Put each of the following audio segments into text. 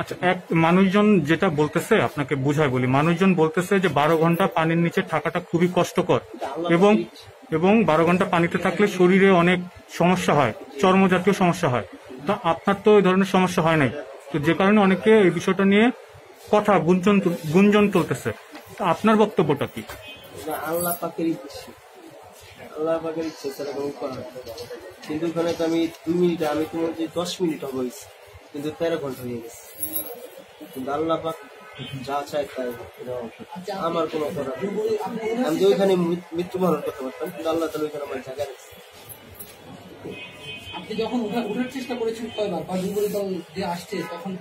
আচ্ছা, এক মানুষজন যেটা বলতেছে, আপনাকে বুঝাই বলি, মানুষজন বলতেছে যে 12 ঘন্টা পানির নিচে থাকাটা খুবই কষ্টকর এবং এবং 12 ঘন্টা পানিতে থাকলে শরীরে অনেক সমস্যা হয়, চর্মজাতীয় সমস্যা হয়। তো আপনার তো এই ধরনের সমস্যা হয় নাই, তো যে কারণে অনেকে এই বিষয়টা নিয়ে কথা গুঞ্জন তুলতেছে। তো আপনার বক্তব্যটা কি? আল্লাহ পাকের ইচ্ছে, আল্লাহ পাকের ইচ্ছে ছাড়া কোনো করার। কিন্তু ওখানে তো আমি 2 মিনিট, আমি তোমার যে 10 মিনিট হয়েছে, কিন্তু 13 ঘন্টা হয়ে গেছে। কিন্তু আল্লাহ পাক যা চায় তাই, আমার কোনো করার। আমি তো ওইখানে মৃত্যুবরণ করতে পারতাম, কিন্তু আল্লাহ তাহলে ওইখানে আমার জায়গা রেখেছে। আপনি যখন উঠার চেষ্টা করেছেন কয়বার, বা ডুবুরি দল যে আসছে তখন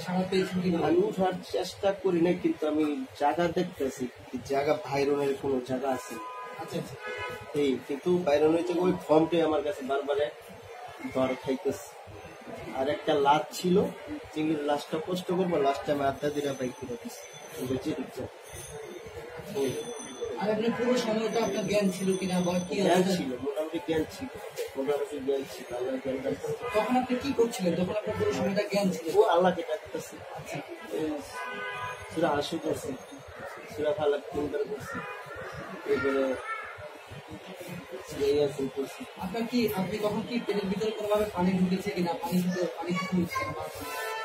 সাড়া পেয়েছেন কিভাবে? আমি উঠার চেষ্টা করি নাই, কিন্তু আমি জায়গা দেখতেছি, জায়গা বাইরনের কোনো জায়গা আছে। আচ্ছা আচ্ছা। এই কিন্তু বাইরনের থেকে ওই ফর্মটাই আমার কাছে বারবারে ধর খাইতেছে। আর একটা লাশ ছিল, চিংড়ির লাশটা কষ্ট করবো, লাশটা আমি আড্ডা দিরা বাইক করে দিচ্ছি। আর আপনার পুরো সময়টা আপনার জ্ঞান ছিল কিনা, বা কি জ্ঞান ছিল, মোটামুটি জ্ঞান ছিল, মোটামুটি জ্ঞান ছিল। আল্লাহ জ্ঞানটা তখন আপনি কি করছিলেন যখন আপনার পুরো সময়টা জ্ঞান ছিল? ও আল্লাহকে ডাকতেছে, সুরা আশু করছি, সুরা ফালাক 3 বার করছি, এরপরে আপনি তখন কি পেটের ভিতরে কোনোভাবে পানি ঢুকেছে কিনা, পানি খেতে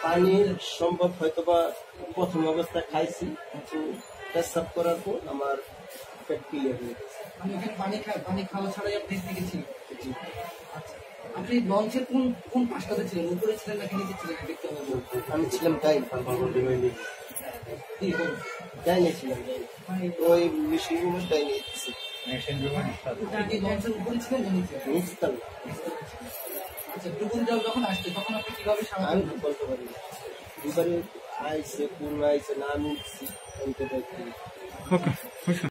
পানি সম্ভব হয়তো বা প্রথম অবস্থায় খাইছি, কিন্তু পেশাব করার পর আমার পেট ক্লিয়ার হয়ে গেছে। আমি ওখানে পানি খাওয়া ছাড়াই আপনি দেখেছিলেন? আচ্ছা, আপনি লঞ্চের কোন পাশটাতে ছিলেন, উপরে ছিলেন নাকি নিচে ছিলেন দেখতে হবে? আমি ছিলাম তাই ডাইনে ছিলাম, ওই মেশিন রুমের ডাইনে দিচ্ছি। লঞ্চের উপরে ছিলেন না নিচে? আচ্ছা, ডুবুরি জল যখন আসছে তখন আপনি কিভাবে সারা? আমি বলতে পারি না, দুবারে আইসে, কোন আইসে না, আমি উঠছি। ওকে।